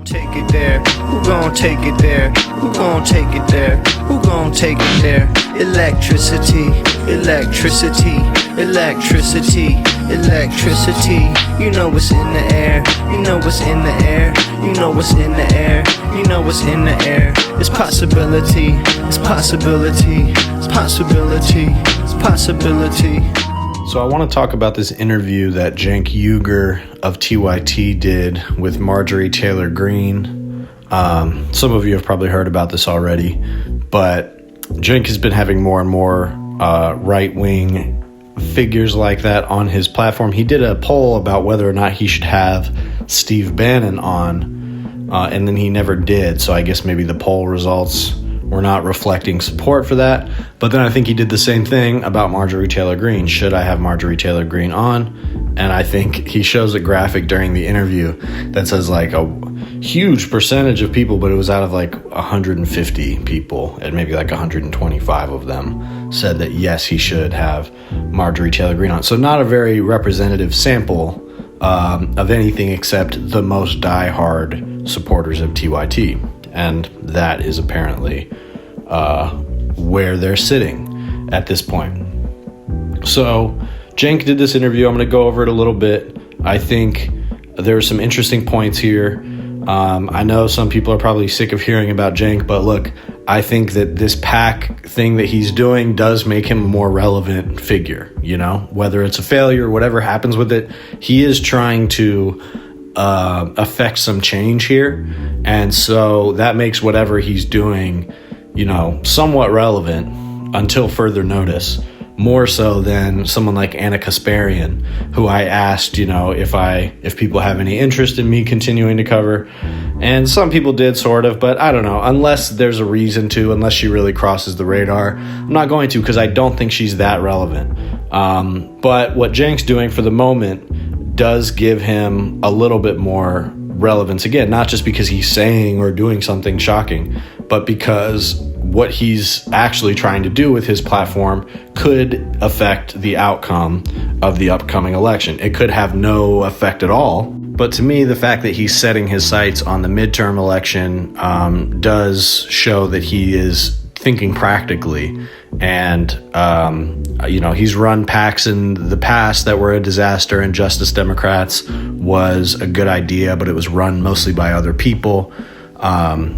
Take it there? Who gon' take it there? Who gon' take it there? Who gon' take it there? Electricity, electricity, electricity, electricity. You know what's in the air. You know what's in the air. You know what's in the air. You know what's in the air. It's possibility. It's possibility. It's possibility. It's possibility. So I want to talk about this interview that Cenk Uygur of TYT did with Marjorie Taylor Greene. Some of you have probably heard about this already, but Cenk has been having more and more right-wing figures like that on his platform. He did a poll about whether or not he should have Steve Bannon on, and then he never did. So I guess maybe the poll results were not reflecting support for that. But then I think he did the same thing about Marjorie Taylor Greene. Should I have Marjorie Taylor Greene on? And I think he shows a graphic during the interview that says like a huge percentage of people, but it was out of like 150 people, and maybe like 125 of them said that yes, he should have Marjorie Taylor Greene on. So not a very representative sample of anything except the most diehard supporters of TYT. And that is apparently where they're sitting at this point. So Cenk did this interview. I'm going to go over it a little bit. I think there are some interesting points here. I know some people are probably sick of hearing about Cenk, but look, I think that this PAC thing that he's doing does make him a more relevant figure. You know, whether it's a failure or whatever happens with it, he is trying to affect some change here, and so that makes whatever he's doing, you know, somewhat relevant until further notice, more so than someone like Anna Kasparian, who I asked, you know, if people have any interest in me continuing to cover, and some people did sort of, but I don't know, unless there's a reason to, unless she really crosses the radar, I'm not going to, because I don't think she's that relevant. But what Cenk's doing for the moment does give him a little bit more relevance. Again, not just because he's saying or doing something shocking, but because what he's actually trying to do with his platform could affect the outcome of the upcoming election. It could have no effect at all. But to me, the fact that he's setting his sights on the midterm election does show that he is thinking practically. And, you know, he's run PACs in the past that were a disaster, and Justice Democrats was a good idea, but it was run mostly by other people.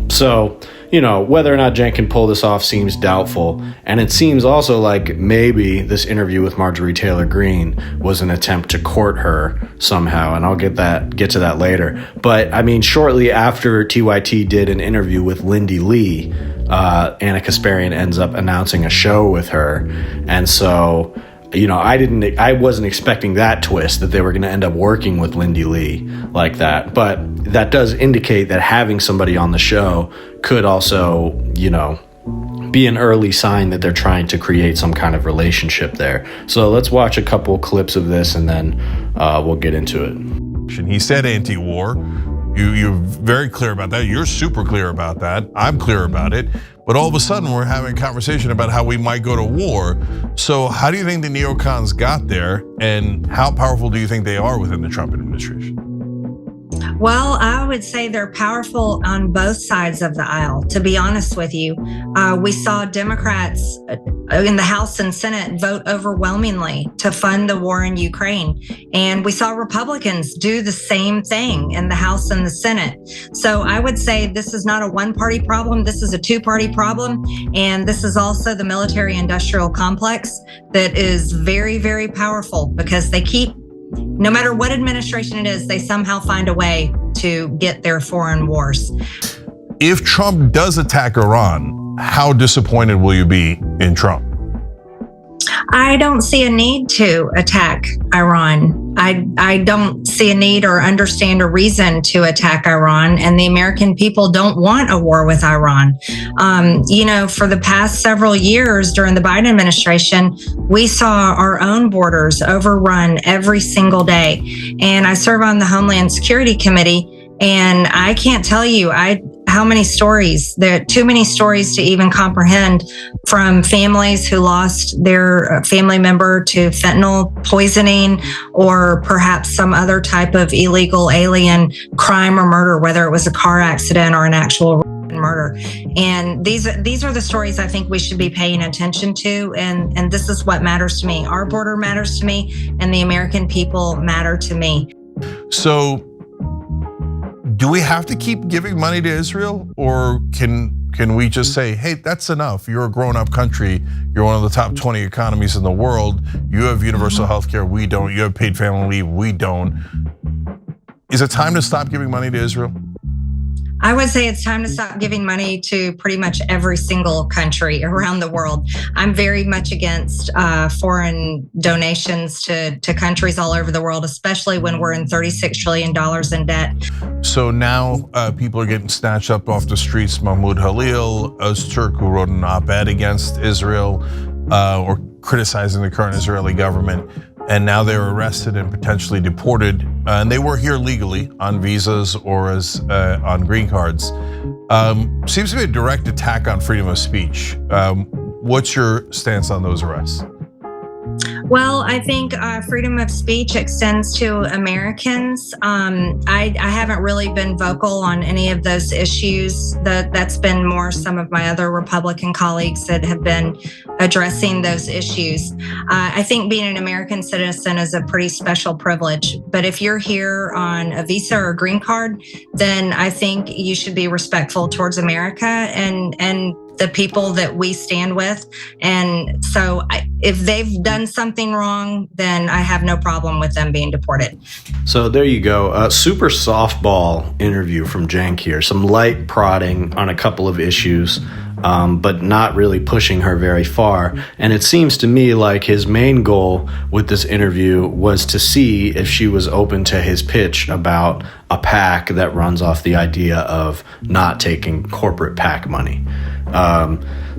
So, you know, whether or not Cenk can pull this off seems doubtful. And it seems also like maybe this interview with Marjorie Taylor Greene was an attempt to court her somehow. And I'll get to that later. But I mean, shortly after TYT did an interview with Lindy Lee, Anna Kasparian ends up announcing a show with her. And so, you know, I wasn't expecting that twist, that they were going to end up working with Lindy Lee like that. But that does indicate that having somebody on the show could also, you know, be an early sign that they're trying to create some kind of relationship there. So let's watch a couple clips of this, and then we'll get into it. He said anti-war. You're very clear about that. You're super clear about that. I'm clear about it. But all of a sudden, we're having a conversation about how we might go to war. So how do you think the neocons got there, and how powerful do you think they are within the Trump administration? Well, I would say they're powerful on both sides of the aisle, to be honest with you. We saw Democrats in the House and Senate vote overwhelmingly to fund the war in Ukraine. And we saw Republicans do the same thing in the House and the Senate. So I would say this is not a one-party problem. This is a two-party problem. And this is also the military-industrial complex that is very, very powerful, because they keep, no matter what administration it is, they somehow find a way to get their foreign wars. If Trump does attack Iran, how disappointed will you be in Trump? I don't see a need to attack Iran. I don't see a need or understand a reason to attack Iran, and the American people don't want a war with Iran. You know, for the past several years during the Biden administration, we saw our own borders overrun every single day. And I serve on the Homeland Security Committee, and I can't tell you, I how many stories? There are too many stories to even comprehend, from families who lost their family member to fentanyl poisoning, or perhaps some other type of illegal alien crime or murder, whether it was a car accident or an actual murder. And these are the stories I think we should be paying attention to. And this is what matters to me. Our border matters to me, and the American people matter to me. So do we have to keep giving money to Israel, or can we just say, hey, that's enough? You're a grown-up country. You're one of the top 20 economies in the world. You have universal health care. We don't. You have paid family leave. We don't. Is it time to stop giving money to Israel? I would say it's time to stop giving money to pretty much every single country around the world. I'm very much against foreign donations to countries all over the world, especially when we're in $36 trillion in debt. So now people are getting snatched up off the streets. Mahmoud Halil, Öztürk, who wrote an op-ed against Israel or criticizing the current Israeli government. And now they're arrested and potentially deported. And they were here legally on visas or as on green cards. Seems to be a direct attack on freedom of speech. What's your stance on those arrests? Well, I think freedom of speech extends to Americans. I haven't really been vocal on any of those issues. That's been more some of my other Republican colleagues that have been addressing those issues. I think being an American citizen is a pretty special privilege. But if you're here on a visa or a green card, then I think you should be respectful towards America and the people that we stand with. And so if they've done something wrong, then I have no problem with them being deported. So there you go. Super softball interview from Cenk here. Some light prodding on a couple of issues, but not really pushing her very far. And it seems to me like his main goal with this interview was to see if she was open to his pitch about a PAC that runs off the idea of not taking corporate PAC money.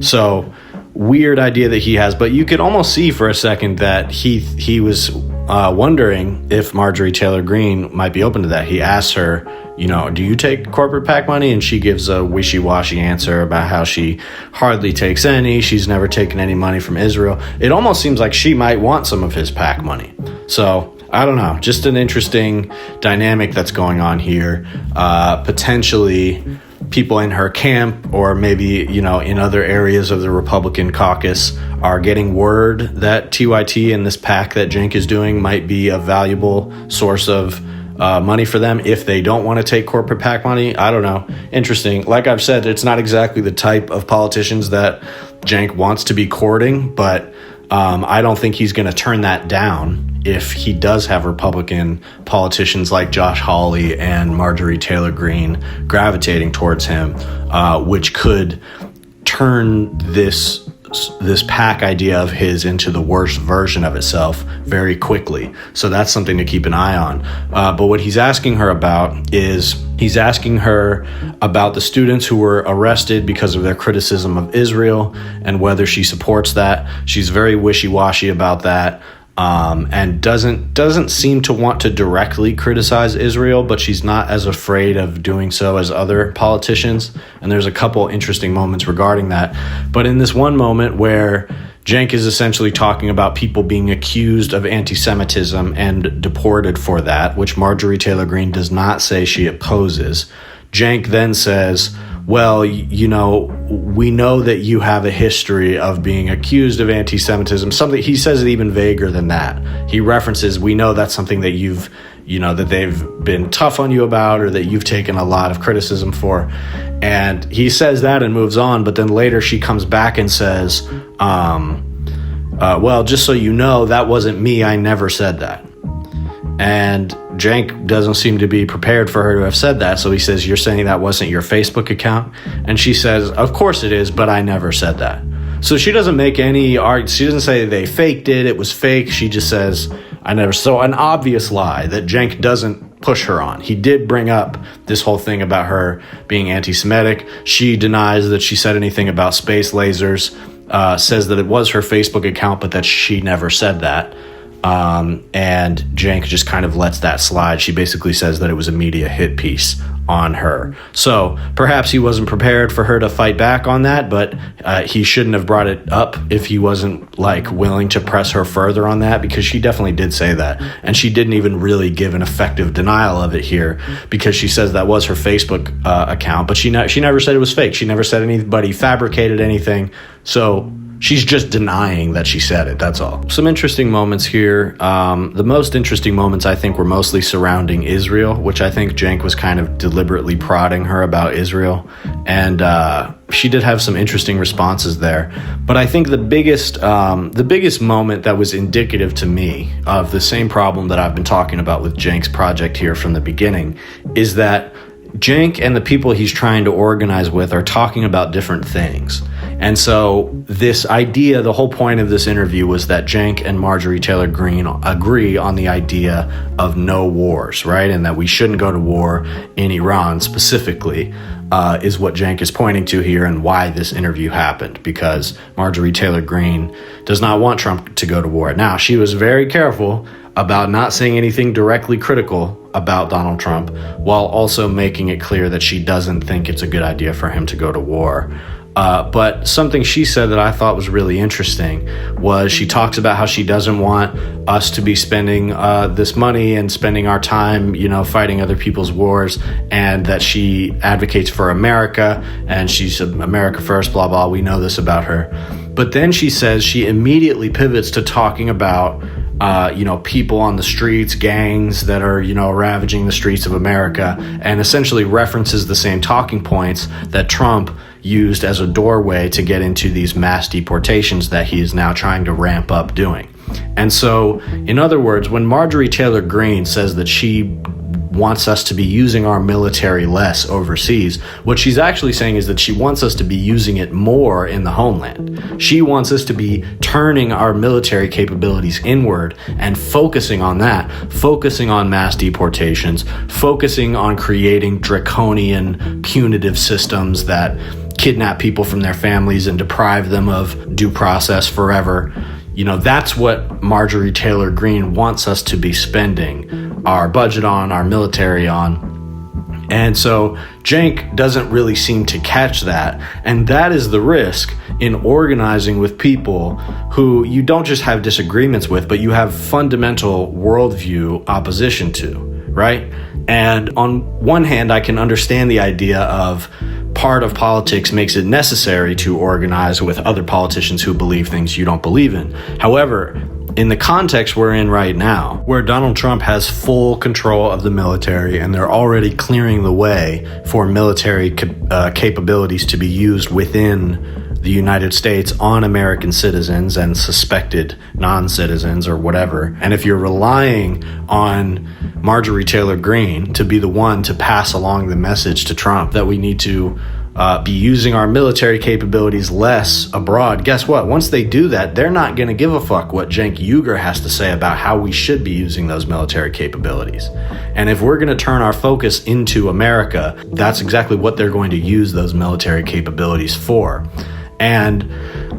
So weird idea that he has, but you could almost see for a second that he was wondering if Marjorie Taylor Greene might be open to that. He asked her, do you take corporate PAC money? And she gives a wishy-washy answer about how she hardly takes any. She's never taken any money from Israel. It almost seems like she might want some of his PAC money. So I don't know, just an interesting dynamic that's going on here. Potentially people in her camp, or maybe, in other areas of the Republican caucus, are getting word that TYT and this PAC that Cenk is doing might be a valuable source of money for them if they don't want to take corporate PAC money. I don't know. Interesting. Like I've said, it's not exactly the type of politicians that Cenk wants to be courting, but I don't think he's going to turn that down if he does have Republican politicians like Josh Hawley and Marjorie Taylor Greene gravitating towards him, which could turn this PAC idea of his into the worst version of itself very quickly. So that's something to keep an eye on. But what he's asking her about is he's asking her about the students who were arrested because of their criticism of Israel and whether she supports that. She's very wishy-washy about that. And doesn't seem to want to directly criticize Israel, but she's not as afraid of doing so as other politicians. And there's a couple interesting moments regarding that. But in this one moment where Cenk is essentially talking about people being accused of anti-Semitism and deported for that, which Marjorie Taylor Greene does not say she opposes, Cenk then says, well, we know that you have a history of being accused of anti-Semitism. Something he says it even vaguer than that. He references, we know that's something that you've, that they've been tough on you about, or that you've taken a lot of criticism for. And he says that and moves on. But then later she comes back and says, well, just so you know, that wasn't me. I never said that. And Cenk doesn't seem to be prepared for her to have said that. So he says, you're saying that wasn't your Facebook account? And she says, of course it is, but I never said that. So she doesn't make any argument. She doesn't say they faked it. It was fake. She just says, I never. So an obvious lie that Cenk doesn't push her on. He did bring up this whole thing about her being anti-Semitic. She denies that she said anything about space lasers, says that it was her Facebook account, but that she never said that. And Cenk just kind of lets that slide. She basically says that it was a media hit piece on her. So perhaps he wasn't prepared for her to fight back on that, but he shouldn't have brought it up if he wasn't like willing to press her further on that, because she definitely did say that. And she didn't even really give an effective denial of it here, because she says that was her Facebook account, but she never said it was fake. She never said anybody fabricated anything. So she's just denying that she said it. That's all. Some interesting moments here. The most interesting moments, I think, were mostly surrounding Israel, which I think Cenk was kind of deliberately prodding her about Israel. And she did have some interesting responses there. But I think the biggest moment that was indicative to me of the same problem that I've been talking about with Cenk's project here from the beginning is that Cenk and the people he's trying to organize with are talking about different things. And so this idea, the whole point of this interview was that Cenk and Marjorie Taylor Greene agree on the idea of no wars, right? And that we shouldn't go to war in Iran specifically, is what Cenk is pointing to here and why this interview happened, because Marjorie Taylor Greene does not want Trump to go to war. Now, she was very careful about not saying anything directly critical about Donald Trump, while also making it clear that she doesn't think it's a good idea for him to go to war. But something she said that I thought was really interesting was she talks about how she doesn't want us to be spending this money and spending our time, fighting other people's wars, and that she advocates for America, and she's America first, blah, blah. We know this about her. But then she says she immediately pivots to talking about people on the streets, gangs that are, ravaging the streets of America, and essentially references the same talking points that Trump used as a doorway to get into these mass deportations that he is now trying to ramp up doing. And so, in other words, when Marjorie Taylor Greene says that she wants us to be using our military less overseas, what she's actually saying is that she wants us to be using it more in the homeland. She wants us to be turning our military capabilities inward and focusing on that, focusing on mass deportations, focusing on creating draconian punitive systems that kidnap people from their families and deprive them of due process forever. That's what Marjorie Taylor Greene wants us to be spending our budget on, our military on. And so Cenk doesn't really seem to catch that. And that is the risk in organizing with people who you don't just have disagreements with, but you have fundamental worldview opposition to, right? And on one hand, I can understand the idea of part of politics makes it necessary to organize with other politicians who believe things you don't believe in. However, in the context we're in right now, where Donald Trump has full control of the military and they're already clearing the way for military capabilities to be used within the United States on American citizens and suspected non-citizens or whatever, and if you're relying on Marjorie Taylor Greene to be the one to pass along the message to Trump that we need to be using our military capabilities less abroad, guess what? Once they do that, they're not going to give a fuck what Cenk Uygur has to say about how we should be using those military capabilities. And if we're going to turn our focus into America, that's exactly what they're going to use those military capabilities for. And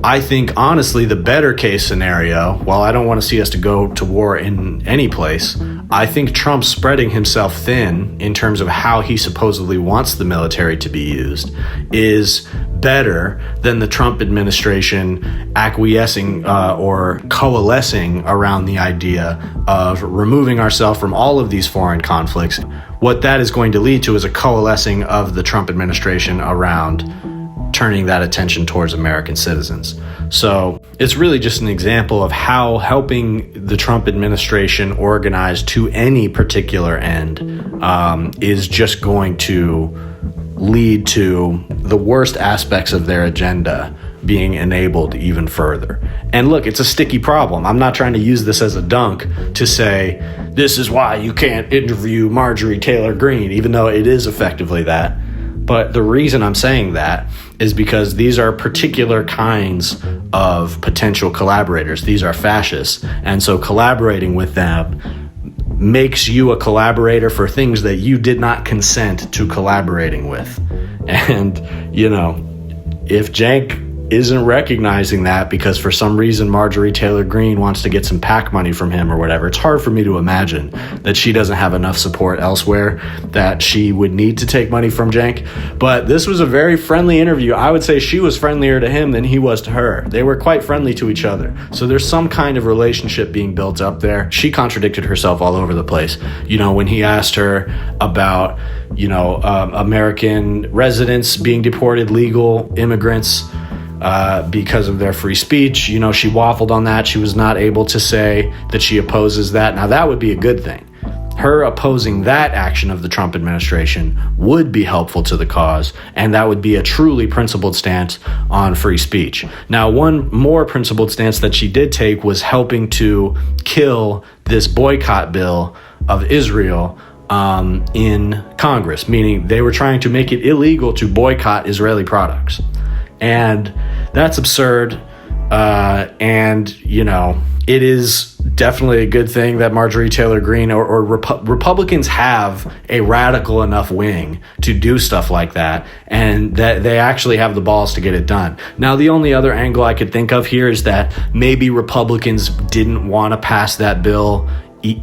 I think, honestly, the better case scenario, while I don't want to see us to go to war in any place, I think Trump spreading himself thin in terms of how he supposedly wants the military to be used is better than the Trump administration acquiescing or coalescing around the idea of removing ourselves from all of these foreign conflicts. What that is going to lead to is a coalescing of the Trump administration around turning that attention towards American citizens. So it's really just an example of how helping the Trump administration organize to any particular end is just going to lead to the worst aspects of their agenda being enabled even further. And look, it's a sticky problem. I'm not trying to use this as a dunk to say, this is why you can't interview Marjorie Taylor Greene, even though it is effectively that. But the reason I'm saying that is because these are particular kinds of potential collaborators. These are fascists. And so collaborating with them makes you a collaborator for things that you did not consent to collaborating with. And, if Cenk isn't recognizing that because for some reason Marjorie Taylor Greene wants to get some PAC money from him or whatever. It's hard for me to imagine that she doesn't have enough support elsewhere that she would need to take money from Cenk. But this was a very friendly interview. I would say she was friendlier to him than he was to her. They were quite friendly to each other. So there's some kind of relationship being built up there. She contradicted herself all over the place. You know, when he asked her about, you know, American residents being deported, legal immigrants, because of their free speech, you know, she waffled on that. She was not able to say that she opposes that. Now, that would be a good thing. Her opposing that action of the Trump administration would be helpful to the cause, and that would be a truly principled stance on free speech. Now, one more principled stance that she did take was helping to kill this boycott bill of Israel in Congress, meaning they were trying to make it illegal to boycott Israeli products. And that's absurd. And, you know, it is definitely a good thing that Marjorie Taylor Greene or Republicans have a radical enough wing to do stuff like that, and that they actually have the balls to get it done. Now, the only other angle I could think of here is that maybe Republicans didn't want to pass that bill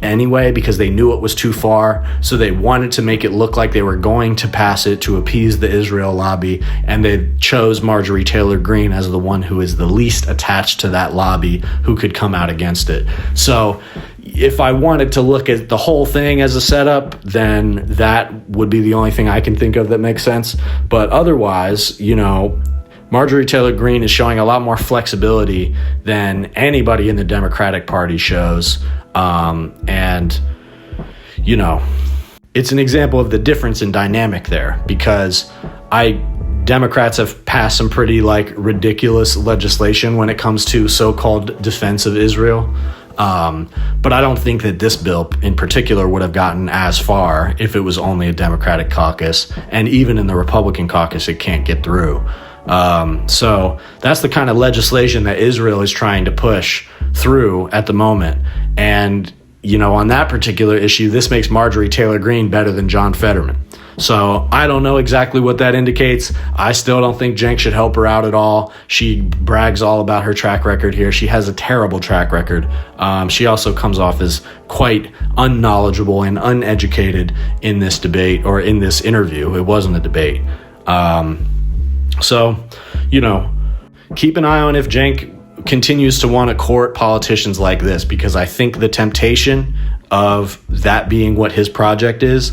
anyway because they knew it was too far, so they wanted to make it look like they were going to pass it to appease the Israel lobby, and they chose Marjorie Taylor Greene as the one who is the least attached to that lobby who could come out against it. So if I wanted to look at the whole thing as a setup, then that would be the only thing I can think of that makes sense. But otherwise, you know, Marjorie Taylor Greene is showing a lot more flexibility than anybody in the Democratic Party shows. And, you know, it's an example of the difference in dynamic there, because Democrats have passed some pretty ridiculous legislation when it comes to so-called defense of Israel. But I don't think that this bill in particular would have gotten as far if it was only a Democratic caucus, and even in the Republican caucus, it can't get through. So that's the kind of legislation that Israel is trying to push through at the moment. And, you know, on that particular issue, this makes Marjorie Taylor Greene better than John Fetterman. So I don't know exactly what that indicates. I still don't think Cenk should help her out at all. She brags all about her track record here. She has a terrible track record. She also comes off as quite unknowledgeable and uneducated in this debate, or in this interview. It wasn't a debate. So, you know, keep an eye on if Cenk continues to want to court politicians like this, because I think the temptation of that being what his project is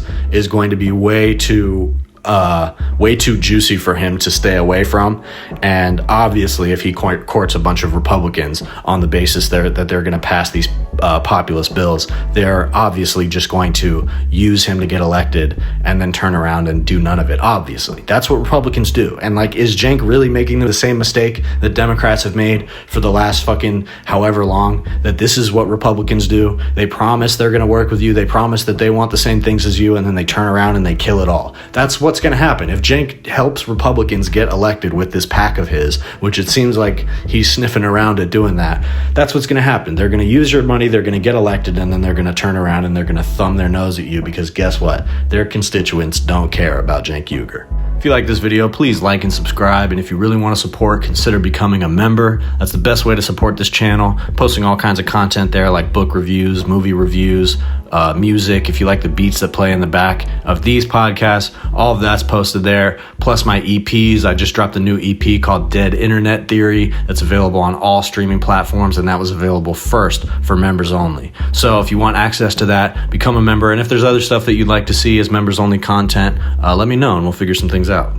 going to be way too juicy for him to stay away from. And obviously, if he courts a bunch of Republicans on the basis that they're going to pass these populist bills, they're obviously just going to use him to get elected and then turn around and do none of it. Obviously, that's what Republicans do. And is Cenk really making the same mistake that Democrats have made for the last fucking however long? That this is what Republicans do. They promise they're going to work with you. They promise that they want the same things as you, and then they turn around and they kill it all. That's what's going to happen. If Cenk helps Republicans get elected with this PAC of his, which it seems like he's sniffing around at doing that, that's what's going to happen. They're going to use your money, they're going to get elected, and then they're going to turn around and they're going to thumb their nose at you, because guess what? Their constituents don't care about Cenk Uygur. If you like this video, please like and subscribe. And if you really want to support, consider becoming a member. That's the best way to support this channel. I'm posting all kinds of content there, like book reviews, movie reviews, music. If you like the beats that play in the back of these podcasts, all of that's posted there. Plus my EPs. I just dropped a new EP called Dead Internet Theory that's available on all streaming platforms, and that was available first for members only. So if you want access to that, become a member. And if there's other stuff that you'd like to see as members only content, let me know and we'll figure some things out.